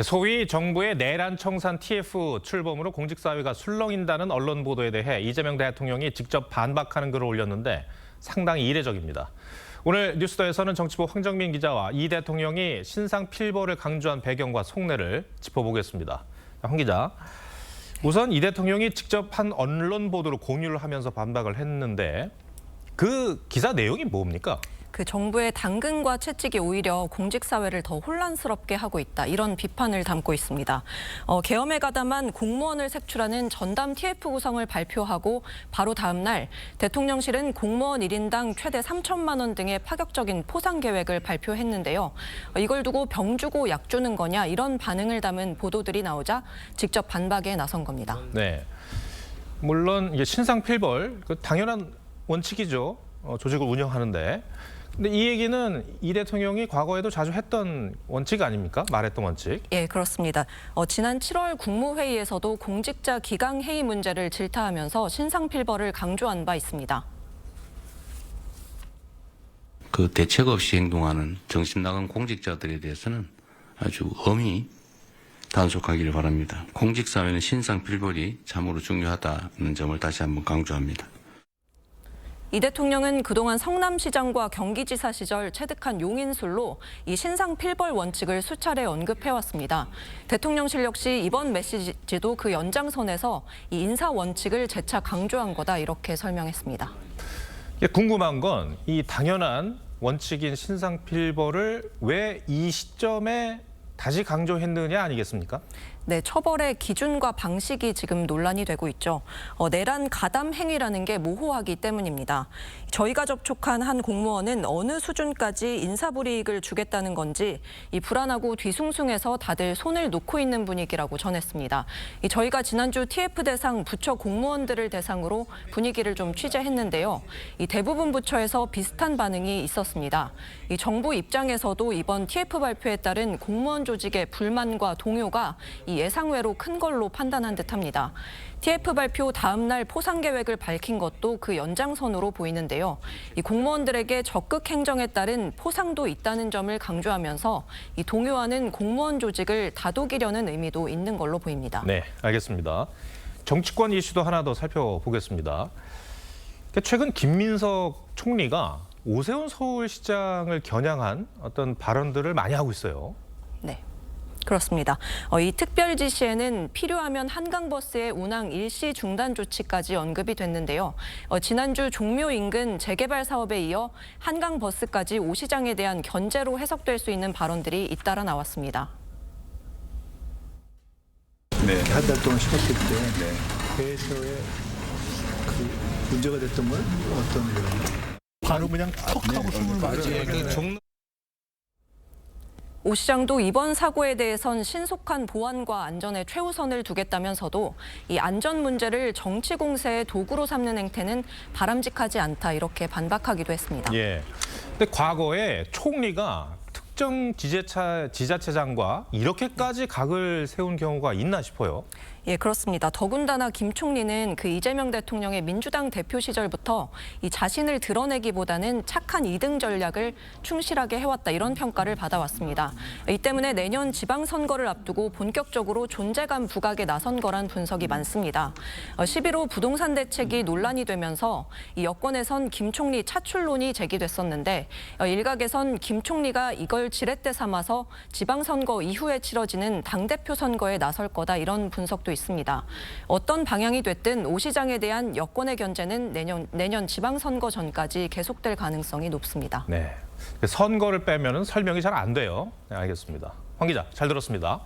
소위 정부의 내란 청산 TF 출범으로 공직사회가 술렁인다는 언론 보도에 대해 이재명 대통령이 직접 반박하는 글을 올렸는데 상당히 이례적입니다. 오늘 뉴스더에서는 정치부 황정민 기자와 이 대통령이 신상 필벌을 강조한 배경과 속내를 짚어보겠습니다. 황 기자, 우선 이 대통령이 직접 한 언론 보도로 공유를 하면서 반박을 했는데 그 기사 내용이 뭡니까? 그 정부의 당근과 채찍이 오히려 공직사회를 더 혼란스럽게 하고 있다. 이런 비판을 담고 있습니다. 계엄에 가담한 공무원을 색출하는 전담 TF 구성을 발표하고 바로 다음 날 대통령실은 공무원 1인당 최대 3천만 원 등의 파격적인 포상 계획을 발표했는데요. 이걸 두고 병 주고 약 주는 거냐 이런 반응을 담은 보도들이 나오자 직접 반박에 나선 겁니다. 네, 물론 이게 신상필벌 당연한 원칙이죠. 조직을 운영하는데. 근데 이 얘기는 이 대통령이 과거에도 자주 했던 원칙 아닙니까? 말했던 원칙. 예, 그렇습니다. 지난 7월 국무회의에서도 공직자 기강 해임 문제를 질타하면서 신상필벌을 강조한 바 있습니다. 그 대책 없이 행동하는 정신 나간 공직자들에 대해서는 아주 엄히 단속하기를 바랍니다. 공직사회는 신상필벌이 참으로 중요하다는 점을 다시 한번 강조합니다. 이 대통령은 그동안 성남시장과 경기지사 시절 체득한 용인술로 이 신상필벌 원칙을 수차례 언급해왔습니다. 대통령실 역시 이번 메시지도 그 연장선에서 이 인사 원칙을 재차 강조한 거다 이렇게 설명했습니다. 궁금한 건 이 당연한 원칙인 신상필벌을 왜 이 시점에 다시 강조했느냐 아니겠습니까? 네, 처벌의 기준과 방식이 지금 논란이 되고 있죠. 내란 가담 행위라는 게 모호하기 때문입니다. 저희가 접촉한 한 공무원은 어느 수준까지 인사불이익을 주겠다는 건지 이 불안하고 뒤숭숭해서 다들 손을 놓고 있는 분위기라고 전했습니다. 저희가 지난주 TF 대상 부처 공무원들을 대상으로 분위기를 좀 취재했는데요. 이 대부분 부처에서 비슷한 반응이 있었습니다. 이 정부 입장에서도 이번 TF 발표에 따른 공무원 조직의 불만과 동요가 이 예상외로 큰 걸로 판단한 듯합니다. TF 발표 다음 날 포상 계획을 밝힌 것도 그 연장선으로 보이는데요. 이 공무원들에게 적극 행정에 따른 포상도 있다는 점을 강조하면서 이 동요하는 공무원 조직을 다독이려는 의미도 있는 걸로 보입니다. 네, 알겠습니다. 정치권 이슈도 하나 더 살펴보겠습니다. 최근 김민석 총리가 오세훈 서울시장을 겨냥한 어떤 발언들을 많이 하고 있어요. 네. 그렇습니다. 이 특별 지시에는 필요하면 한강버스의 운항 일시 중단 조치까지 언급이 됐는데요. 지난주 종묘 인근 재개발 사업에 이어 한강버스까지 오 시장에 대한 견제로 해석될 수 있는 발언들이 잇따라 나왔습니다. 네, 한 달 동안 쉬었을 때 회사에 그 문제가 됐던 건 어떤 거예요? 바로 그냥 턱 하고 숨을 맞아요. 오 시장도 이번 사고에 대해선 신속한 보안과 안전에 최우선을 두겠다면서도 이 안전 문제를 정치 공세의 도구로 삼는 행태는 바람직하지 않다 이렇게 반박하기도 했습니다. 예. 근데 과거에 총리가 특정 지자체장과 이렇게까지 각을 세운 경우가 있나 싶어요. 예, 그렇습니다. 더군다나 김 총리는 그 이재명 대통령의 민주당 대표 시절부터 이 자신을 드러내기보다는 착한 2등 전략을 충실하게 해왔다 이런 평가를 받아왔습니다. 이 때문에 내년 지방선거를 앞두고 본격적으로 존재감 부각에 나선 거란 분석이 많습니다. 11호 부동산 대책이 논란이 되면서 이 여권에선 김 총리 차출론이 제기됐었는데 일각에선 김 총리가 이걸 지렛대 삼아서 지방선거 이후에 치러지는 당대표 선거에 나설 거다 이런 분석도 있습니다. 어떤 방향이 됐든 오 시장에 대한 여권의 견제는 내년 지방선거 전까지 계속될 가능성이 높습니다. 네, 선거를 빼면은 설명이 잘 안 돼요. 네, 알겠습니다. 황 기자, 잘 들었습니다.